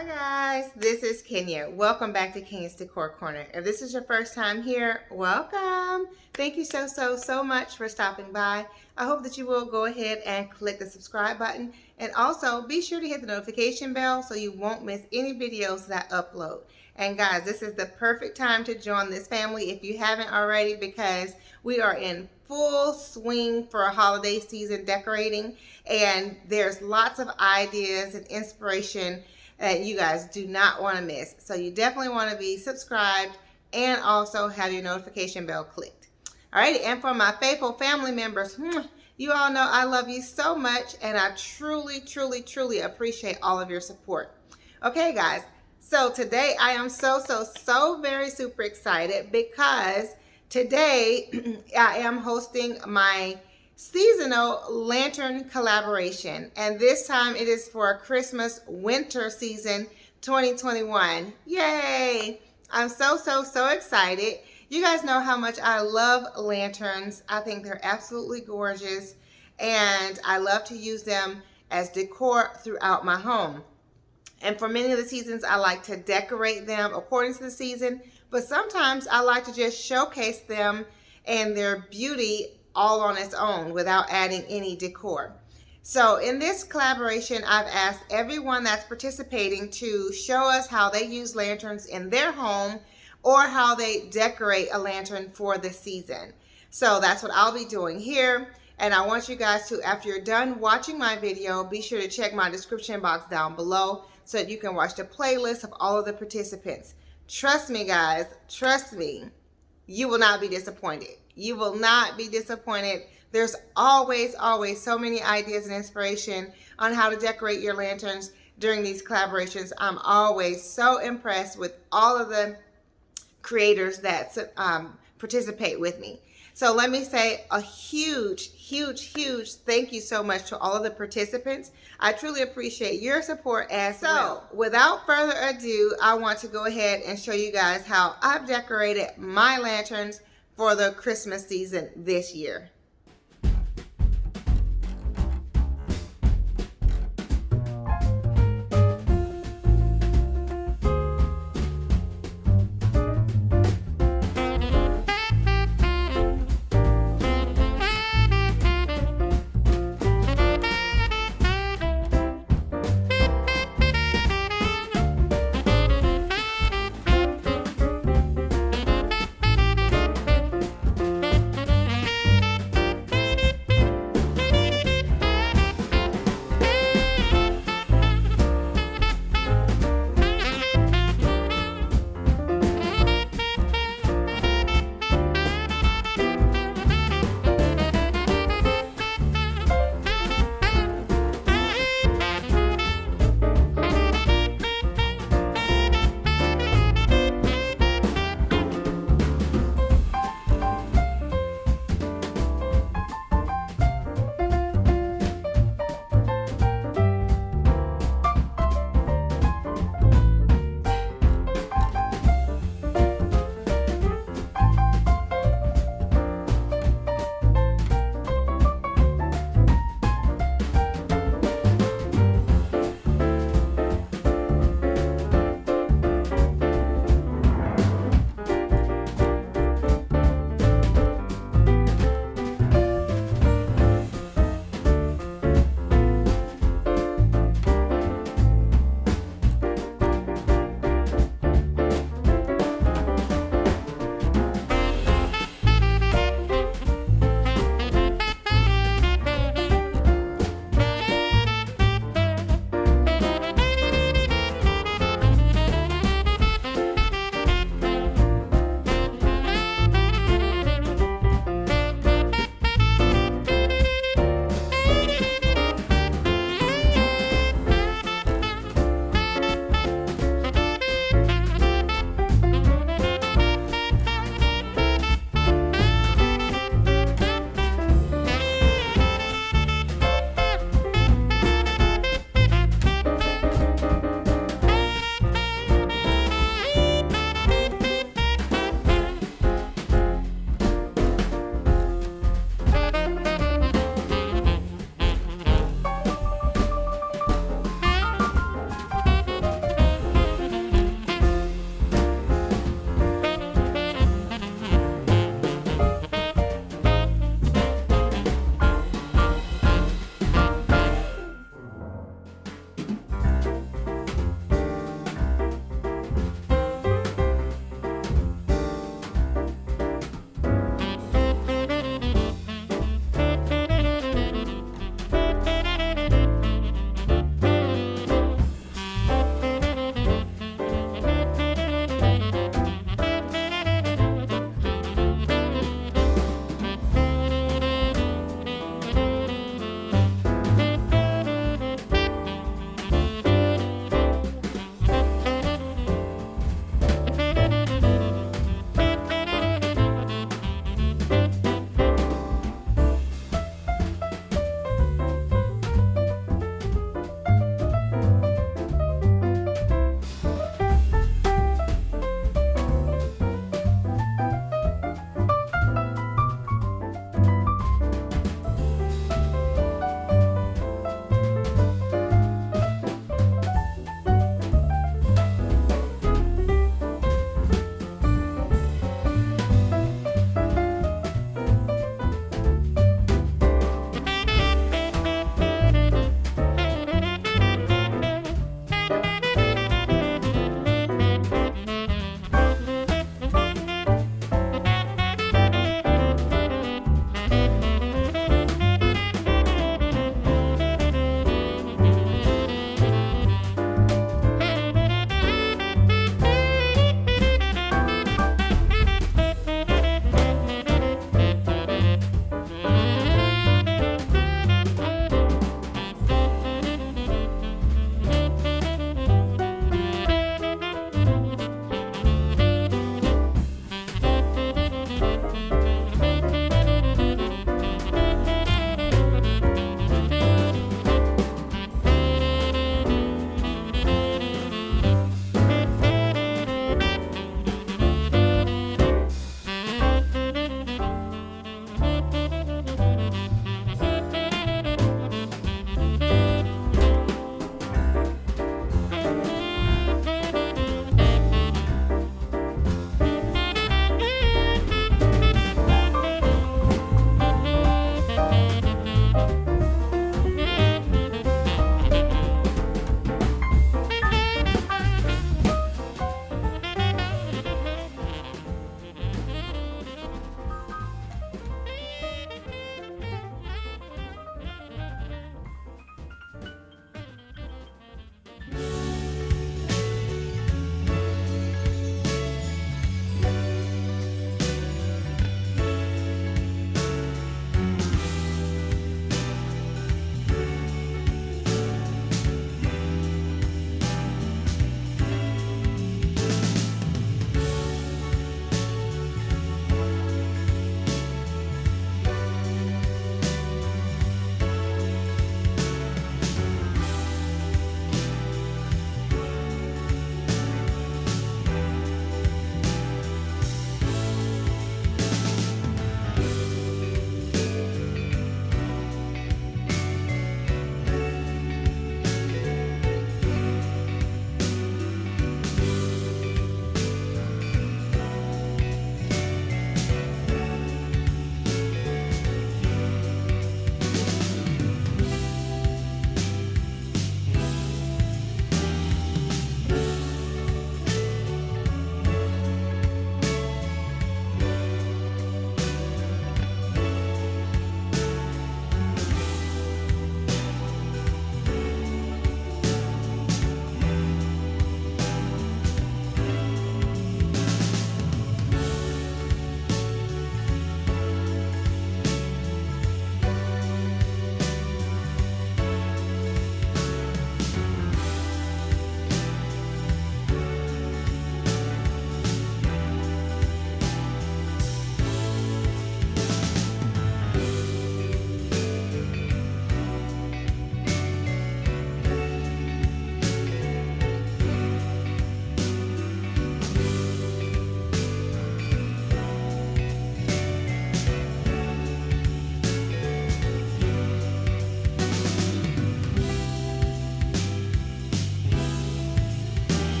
Hi guys, this is Kenya. Welcome back to Kenya's Decor Corner. If this is your first time here, welcome. Thank you so much for stopping by. I hope that you will go ahead and click the subscribe button, and also be sure to hit the notification bell so you won't miss any videos that I upload. And guys, this is the perfect time to join this family if you haven't already, because we are in full swing for a holiday season decorating, and there's lots of ideas and inspiration that you guys do not want to miss. So you definitely want to be subscribed and also have your notification bell clicked. Alrighty, and for my faithful family members, you all know I love you so much, and I truly appreciate all of your support. Okay guys, so today I am so very super excited because today I am hosting my seasonal lantern collaboration, and this time it is for Christmas winter season 2021. Yay! I'm so excited. You guys know how much I love lanterns. I think they're absolutely gorgeous, and I love to use them as decor throughout my home. And for many of the seasons, I like to decorate them according to the season, but sometimes I like to just showcase them and their beauty all on its own without adding any decor. So in this collaboration, I've asked everyone that's participating to show us how they use lanterns in their home or how they decorate a lantern for the season. So that's what I'll be doing here. And I want you guys to, after you're done watching my video, be sure to check my description box down below so that you can watch the playlist of all of the participants. Trust me guys, trust me, you will not be disappointed. You will not be disappointed. There's always so many ideas and inspiration on how to decorate your lanterns during these collaborations. I'm always so impressed with all of the creators that participate with me. So let me say a huge thank you so much to all of the participants. I truly appreciate your support as well. So without further ado, I want to go ahead and show you guys how I've decorated my lanterns for the Christmas season this year.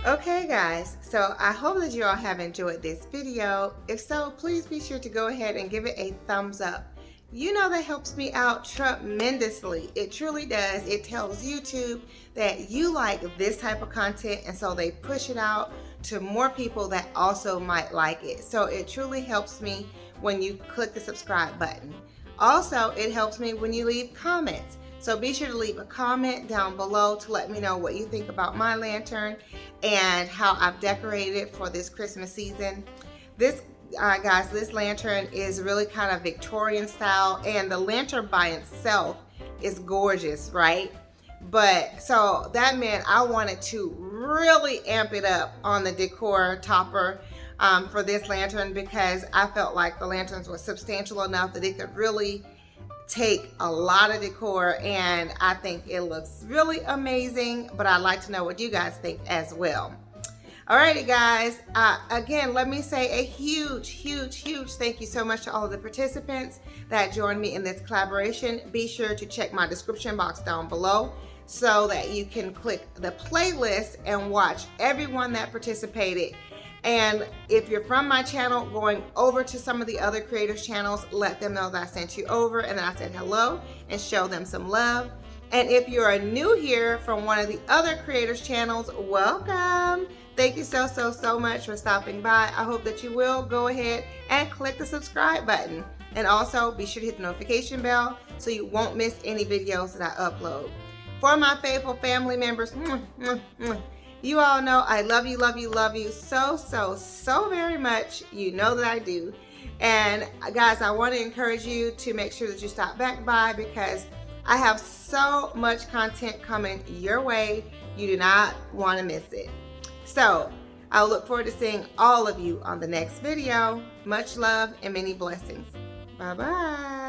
Okay guys, so I hope that you all have enjoyed this video. If so, please be sure to go ahead and give it a thumbs up. You know that helps me out tremendously. It truly does. It tells YouTube that you like this type of content, and so they push it out to more people that also might like it. So it truly helps me when you click the subscribe button. Also, it helps me when you leave comments. So be sure to leave a comment down below to let me know what you think about my lantern and how I've decorated it for this Christmas season. This, guys, this lantern is really kind of Victorian style, and the lantern by itself is gorgeous, right? But so that meant I wanted to really amp it up on the decor topper for this lantern, because I felt like the lanterns were substantial enough that it could really take a lot of decor, and I think it looks really amazing, but I'd like to know what you guys think as well. Alrighty guys, again, let me say a huge thank you so much to all of the participants that joined me in this collaboration. Be sure to check my description box down below so that you can click the playlist and watch everyone that participated. And if you're from my channel, going over to some of the other creators' channels, let them know that I sent you over and that I said hello, and show them some love. And if you're new here from one of the other creators' channels, welcome. Thank you so much for stopping by. I hope that you will go ahead and click the subscribe button. And also be sure to hit the notification bell so you won't miss any videos that I upload. For my faithful family members, you all know I love you so very much. You know that I do. And guys, I want to encourage you to make sure that you stop back by, because I have so much content coming your way. You do not want to miss it. So I'll look forward to seeing all of you on the next video. Much love and many blessings. Bye bye.